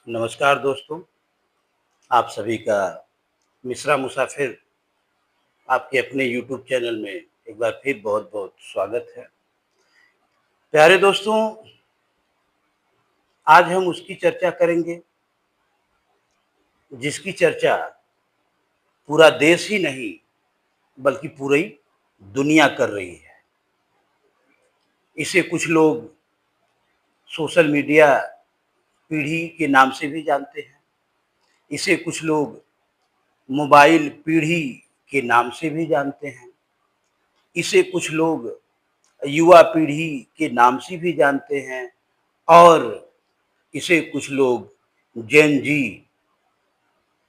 नमस्कार दोस्तों, आप सभी का मिश्रा मुसाफिर आपके अपने यूट्यूब चैनल में एक बार फिर बहुत-बहुत स्वागत है। प्यारे दोस्तों, आज हम उसकी चर्चा करेंगे जिसकी चर्चा पूरा देश ही नहीं बल्कि पूरी दुनिया कर रही है। इसे कुछ लोग सोशल मीडिया पीढ़ी के नाम से भी जानते हैं। इसे कुछ लोग मोबाइल पीढ़ी के नाम से भी जानते हैं। इसे कुछ लोग युवा पीढ़ी के नाम से भी जानते हैं और इसे कुछ लोग जेन जी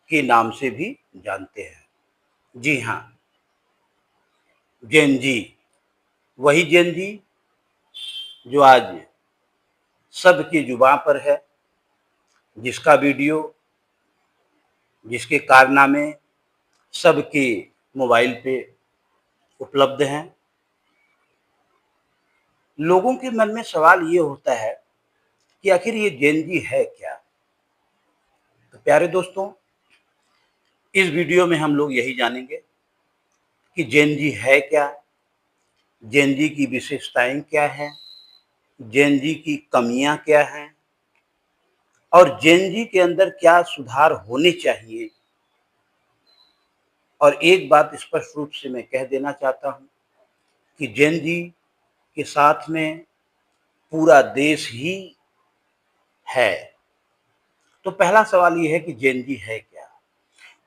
के नाम से भी जानते हैं। जी हाँ, जेन जी, वही जेन जी जो आज सबकी जुबां पर है, जिसका वीडियो, जिसके कारनामे सबके मोबाइल पे उपलब्ध हैं। लोगों के मन में सवाल ये होता है कि आखिर ये जेन जी है क्या? तो प्यारे दोस्तों, इस वीडियो में हम लोग यही जानेंगे कि जेन जी है क्या? जेन जी की विशेषताएं क्या हैं? जेन जी की कमियां क्या हैं और जेन जी के अंदर क्या सुधार होने चाहिए। और एक बात स्पष्ट रूप से मैं कह देना चाहता हूं कि जेन जी के साथ में पूरा देश ही है। तो पहला सवाल ये है कि जेन जी है क्या?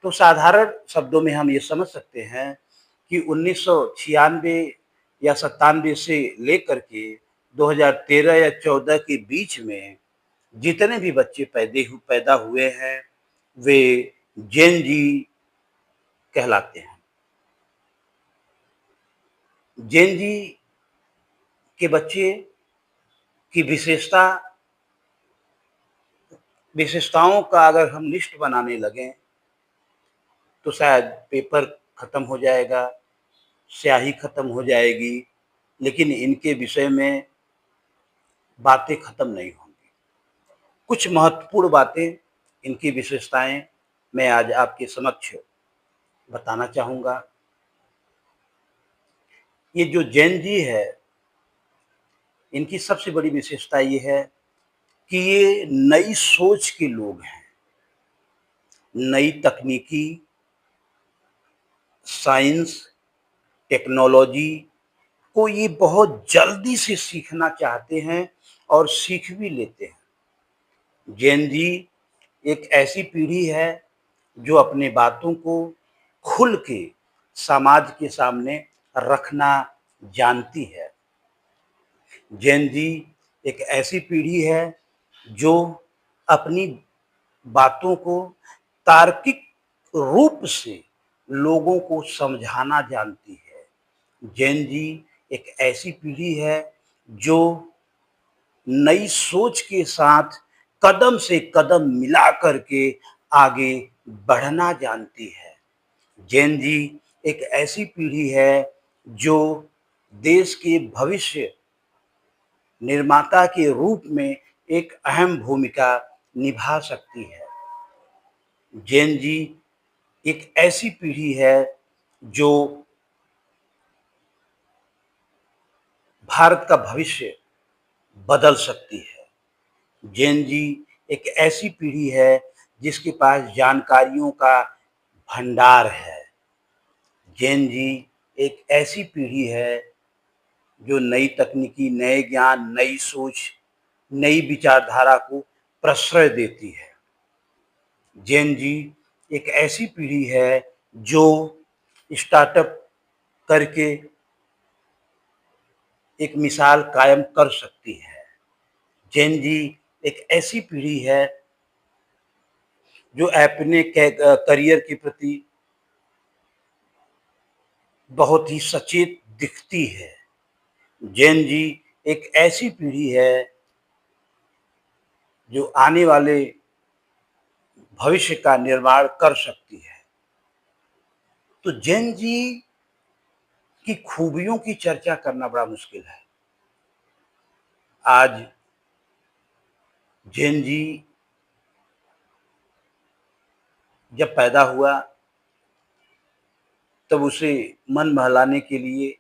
तो साधारण शब्दों में हम ये समझ सकते हैं कि 1996 या 97 से लेकर के 2013 या 14 के बीच में जितने भी बच्चे पैदा हुए हैं वे जेन जी कहलाते हैं। जेन जी के बच्चे की विशेषताओं का अगर हम लिस्ट बनाने लगें तो शायद पेपर खत्म हो जाएगा, स्याही खत्म हो जाएगी, लेकिन इनके विषय में बातें खत्म नहीं होंगी। कुछ महत्वपूर्ण बातें, इनकी विशेषताएं मैं आज आपके समक्ष बताना चाहूँगा। ये जो जेन जी है, इनकी सबसे बड़ी विशेषता ये है कि ये नई सोच के लोग हैं। नई तकनीकी, साइंस, टेक्नोलॉजी को ये बहुत जल्दी से सीखना चाहते हैं और सीख भी लेते हैं। जेन जी एक ऐसी पीढ़ी है जो अपने बातों को खुल के समाज के सामने रखना जानती है। जेन जी एक ऐसी पीढ़ी है जो अपनी बातों को तार्किक रूप से लोगों को समझाना जानती है। जेन जी एक ऐसी पीढ़ी है जो नई सोच के साथ कदम से कदम मिला करके आगे बढ़ना जानती है। जेन जी एक ऐसी पीढ़ी है जो देश के भविष्य निर्माता के रूप में एक अहम भूमिका निभा सकती है। जेन जी एक ऐसी पीढ़ी है जो भारत का भविष्य बदल सकती है। जेन जी एक ऐसी पीढ़ी है जिसके पास जानकारियों का भंडार है। जेन जी एक ऐसी पीढ़ी है जो नई तकनीकी, नए ज्ञान, नई सोच, नई विचारधारा को प्रश्रय देती है। जेन जी एक ऐसी पीढ़ी है जो स्टार्टअप करके एक मिसाल कायम कर सकती है। जेन जी एक ऐसी पीढ़ी है जो अपने करियर के प्रति बहुत ही सचेत दिखती है। जेन जी एक ऐसी पीढ़ी है जो आने वाले भविष्य का निर्माण कर सकती है। तो जेन जी की खूबियों की चर्चा करना बड़ा मुश्किल है। आज जेन जी जब पैदा हुआ तब उसे मन बहलाने के लिए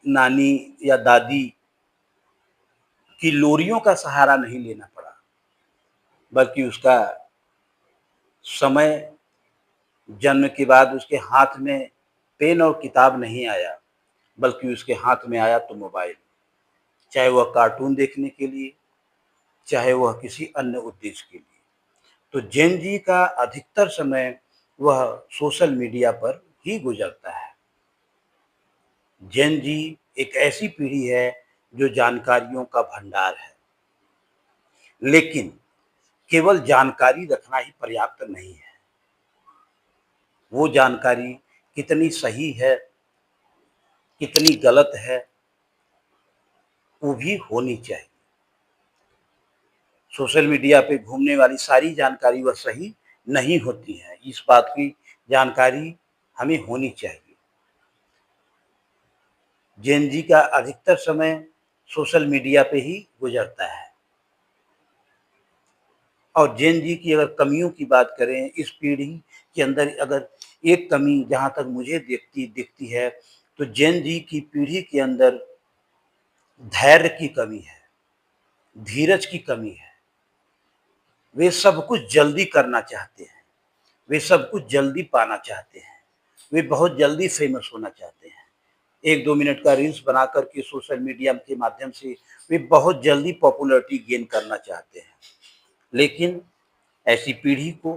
नानी या दादी की लोरियों का सहारा नहीं लेना पड़ा, बल्कि उसका समय जन्म के बाद उसके हाथ में पेन और किताब नहीं आया, बल्कि उसके हाथ में आया तो मोबाइल, चाहे वह कार्टून देखने के लिए, चाहे वह किसी अन्य उद्देश्य के लिए। तो जेन जी का अधिकतर समय वह सोशल मीडिया पर ही गुजरता है। जेन जी एक ऐसी पीढ़ी है जो जानकारियों का भंडार है, लेकिन केवल जानकारी रखना ही पर्याप्त नहीं है। वो जानकारी कितनी सही है, कितनी गलत है, वो भी होनी चाहिए। सोशल मीडिया पे घूमने वाली सारी जानकारी वह सही नहीं होती है, इस बात की जानकारी हमें होनी चाहिए। जेन जी का अधिकतर समय सोशल मीडिया पे ही गुजरता है। और जेन जी की अगर कमियों की बात करें, इस पीढ़ी के अंदर अगर एक कमी जहाँ तक मुझे दिखती है, तो जेन जी की पीढ़ी के अंदर धैर्य की कमी है, धीरज की कमी है। वे सब कुछ जल्दी करना चाहते हैं, वे सब कुछ जल्दी पाना चाहते हैं, वे बहुत जल्दी फेमस होना चाहते हैं। 1-2 मिनट का रील्स बना कर के सोशल मीडिया के माध्यम से वे बहुत जल्दी पॉपुलैरिटी गेन करना चाहते हैं। लेकिन ऐसी पीढ़ी को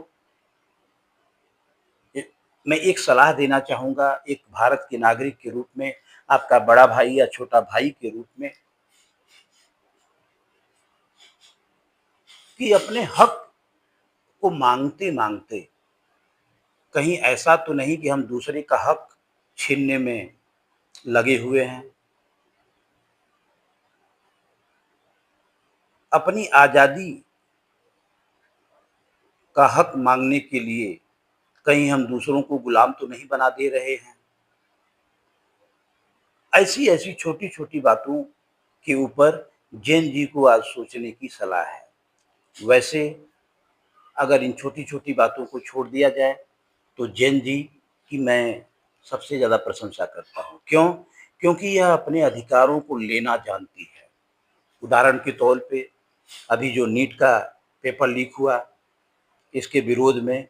मैं एक सलाह देना चाहूँगा, एक भारत के नागरिक के रूप में, आपका बड़ा भाई या छोटा भाई के रूप में, कि अपने हक को माँगते-माँगते कहीं ऐसा तो नहीं कि हम दूसरे का हक छीनने में लगे हुए हैं। अपनी आज़ादी का हक माँगने के लिए कहीं हम दूसरों को गुलाम तो नहीं बना दे रहे हैं। ऐसी-ऐसी छोटी-छोटी बातों के ऊपर जेन जी को आज सोचने की सलाह है। वैसे अगर इन छोटी-छोटी बातों को छोड़ दिया जाए, तो जेन जी की मैं सबसे ज़्यादा प्रशंसा करता हूँ। क्यों? क्योंकि यह अपने अधिकारों को लेना जानती है। उदाहरण के तौर पे अभी जो नीट का पेपर लीक हुआ, इसके विरोध में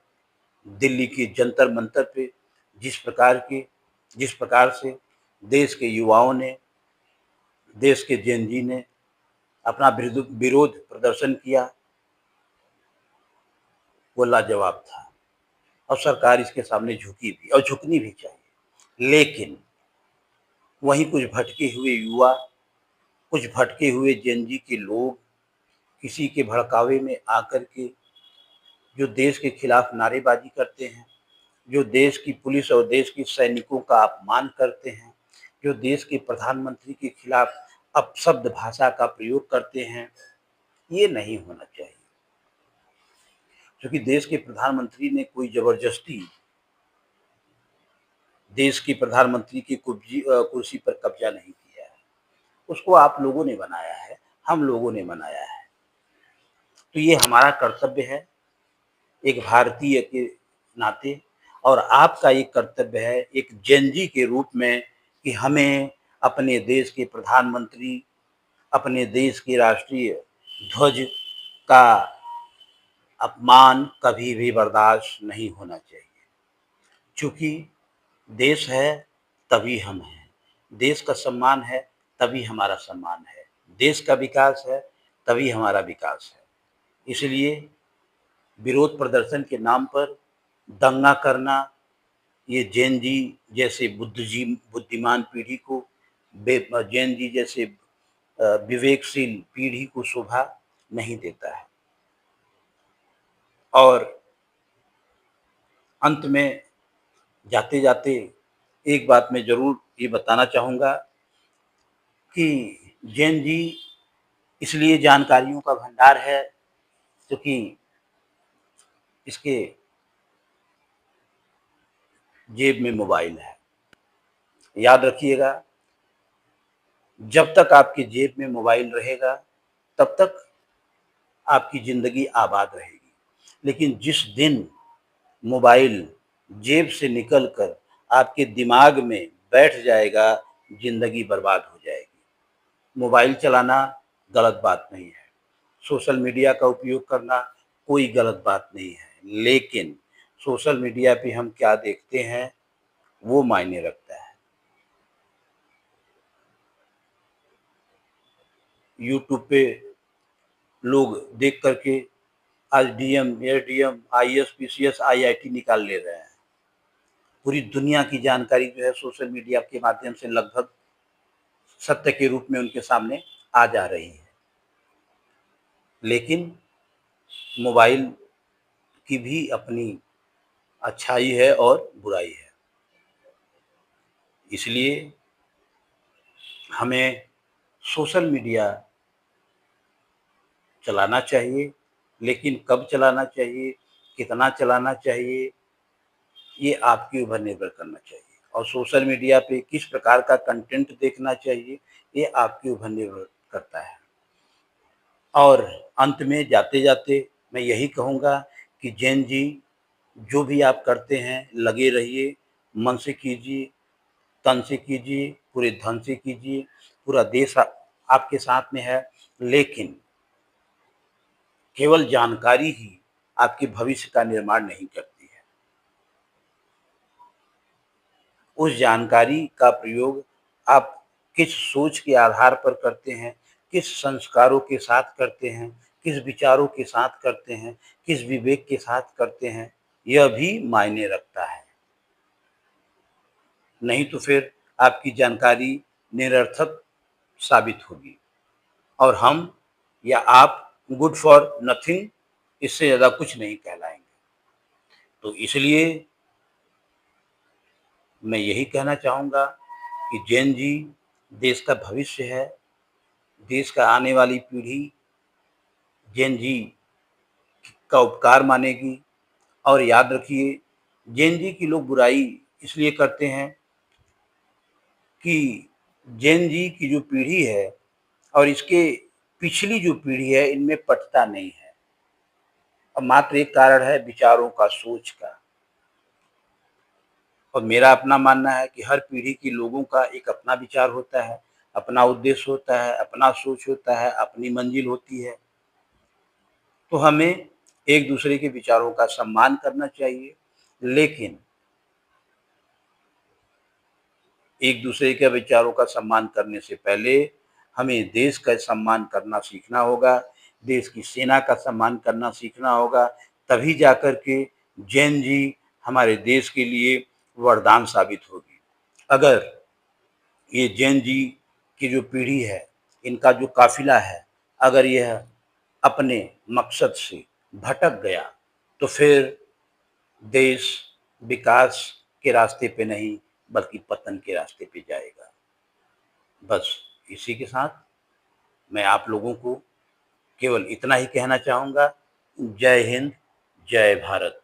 दिल्ली की जंतर-मंतर पे जिस प्रकार के जिस प्रकार से देश के युवाओं ने, देश के जेन जी ने अपना विरोध प्रदर्शन किया, वो लाजवाब था। और सरकार इसके सामने झुकी भी और झुकनी भी चाहिए। लेकिन वहीं कुछ भटके हुए युवा, कुछ भटके हुए जेन जी के लोग किसी के भड़कावे में आकर के जो देश के खिलाफ नारेबाजी करते हैं, जो देश की पुलिस और देश के सैनिकों का अपमान करते हैं, जो देश के प्रधानमंत्री के खिलाफ अपशब्द भाषा का प्रयोग करते हैं, ये नहीं होना चाहिए। क्योंकि देश के प्रधानमंत्री ने कोई ज़बरदस्ती देश के प्रधानमंत्री की कुर्सी पर कब्जा नहीं किया है। उसको आप लोगों ने बनाया है, हम लोगों ने बनाया है। तो ये हमारा कर्तव्य है एक भारतीय के नाते, और आपका एक कर्तव्य है एक जेन जी के रूप में, कि हमें अपने देश के प्रधानमंत्री, अपने देश के राष्ट्रीय ध्वज का अपमान कभी भी बर्दाश्त नहीं होना चाहिए। चूँकि देश है तभी हम हैं, देश का सम्मान है तभी हमारा सम्मान है, देश का विकास है तभी हमारा विकास है। इसलिए विरोध प्रदर्शन के नाम पर दंगा करना, ये जेन जी जैसे बुद्धिमान पीढ़ी को, जेन जी जैसे विवेकशील पीढ़ी को शोभा नहीं देता है। और अंत में जाते-जाते एक बात मैं ज़रूर ये बताना चाहूँगा कि जेन जी इसलिए जानकारियों का भंडार है क्योंकि इसके जेब में मोबाइल है। याद रखिएगा, जब तक आपकी जेब में मोबाइल रहेगा, तब तक आपकी ज़िंदगी आबाद रहेगी। लेकिन जिस दिन मोबाइल जेब से निकलकर आपके दिमाग में बैठ जाएगा, ज़िंदगी बर्बाद हो जाएगी। मोबाइल चलाना गलत बात नहीं है, सोशल मीडिया का उपयोग करना कोई गलत बात नहीं है, लेकिन सोशल मीडिया पे हम क्या देखते हैं, वो मायने रखता है। यूट्यूब पे लोग देख कर के आज DM, SDM, IAS, PCS, IIT निकाल ले रहे हैं। पूरी दुनिया की जानकारी जो है सोशल मीडिया के माध्यम से लगभग सत्य के रूप में उनके सामने आ जा रही है। लेकिन मोबाइल की भी अपनी अच्छाई है और बुराई है। इसलिए हमें सोशल मीडिया चलाना चाहिए, लेकिन कब चलाना चाहिए, कितना चलाना चाहिए, ये आपके ऊपर निर्भर करना चाहिए। और सोशल मीडिया पे किस प्रकार का कंटेंट देखना चाहिए, ये आपके ऊपर निर्भर करता है। और अंत में जाते-जाते मैं यही कहूँगा कि जैन जी, जो भी आप करते हैं लगे रहिए, मन से कीजिए, तन से कीजिए, पूरे धन से कीजिए, पूरा देश आपके साथ में है, लेकिन केवल जानकारी ही आपके भविष्य का निर्माण नहीं करती है। उस जानकारी का प्रयोग आप किस सोच के आधार पर करते हैं, किस संस्कारों के साथ करते हैं, किस विचारों के साथ करते हैं, किस विवेक के साथ करते हैं, यह भी मायने रखता है। नहीं तो फिर आपकी जानकारी निरर्थक साबित होगी और हम या आप गुड फॉर नथिंग, इससे ज़्यादा कुछ नहीं कहलाएँगे। तो इसलिए मैं यही कहना चाहूँगा कि जैन जी देश का भविष्य है, देश का आने वाली पीढ़ी जैन जी का उपकार मानेगी। और याद रखिए, जैन जी की लोग बुराई इसलिए करते हैं कि जैन जी की जो पीढ़ी है और इसके पिछली जो पीढ़ी है, इनमें पटता नहीं है और मात्र एक कारण है विचारों का, सोच का। और मेरा अपना मानना है कि हर पीढ़ी के लोगों का एक अपना विचार होता है, अपना उद्देश्य होता है, अपना सोच होता है, अपनी मंजिल होती है। तो हमें एक दूसरे के विचारों का सम्मान करना चाहिए, लेकिन एक दूसरे के विचारों का सम्मान करने से पहले हमें देश का सम्मान करना सीखना होगा, देश की सेना का सम्मान करना सीखना होगा, तभी जाकर के जैन जी हमारे देश के लिए वरदान साबित होगी। अगर ये जैन जी की जो पीढ़ी है, इनका जो काफ़िला है, अगर यह अपने मकसद से भटक गया, तो फिर देश विकास के रास्ते पे नहीं, बल्कि पतन के रास्ते पे जाएगा। बस इसी के साथ मैं आप लोगों को केवल इतना ही कहना चाहूँगा, जय हिंद, जय भारत।